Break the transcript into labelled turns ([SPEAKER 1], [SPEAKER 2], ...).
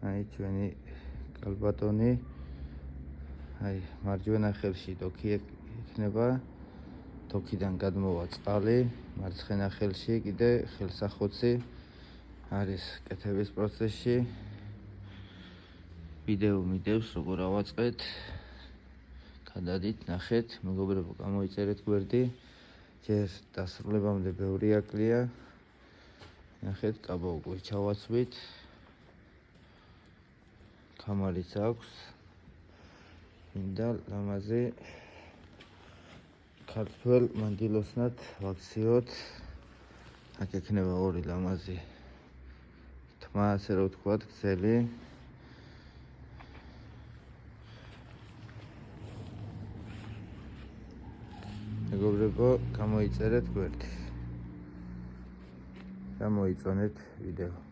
[SPEAKER 1] აი ჩვენი კალბატონი. აი მარჯვენა ხელში თოქი იქნება. თოქიდან გადმოვა წყალი, მარცხენა ხელში კიდე ხელსახოცი არის კეთების პროცესში. ვიდეო მიდევს როგორ ავაწყეთ. გადადით, ნახეთ, მეგობრებო, გამოიწერეთ გვერდი. ჯერ დასრულებამდე ბევრი აკლია. ნახეთ, კაბა უკვე ჩავაცვით. კამარიც აქვს. მინდა ლამაზი ქართველ მანდილოსნად ვაქციოთ. აქ ექნება ორი ლამაზი თმა, ასე რომ ვთქვათ, გრძელი. მეგობრებო, გამოიწერეთ გვერდი. და მოიწონეთ ვიდეო.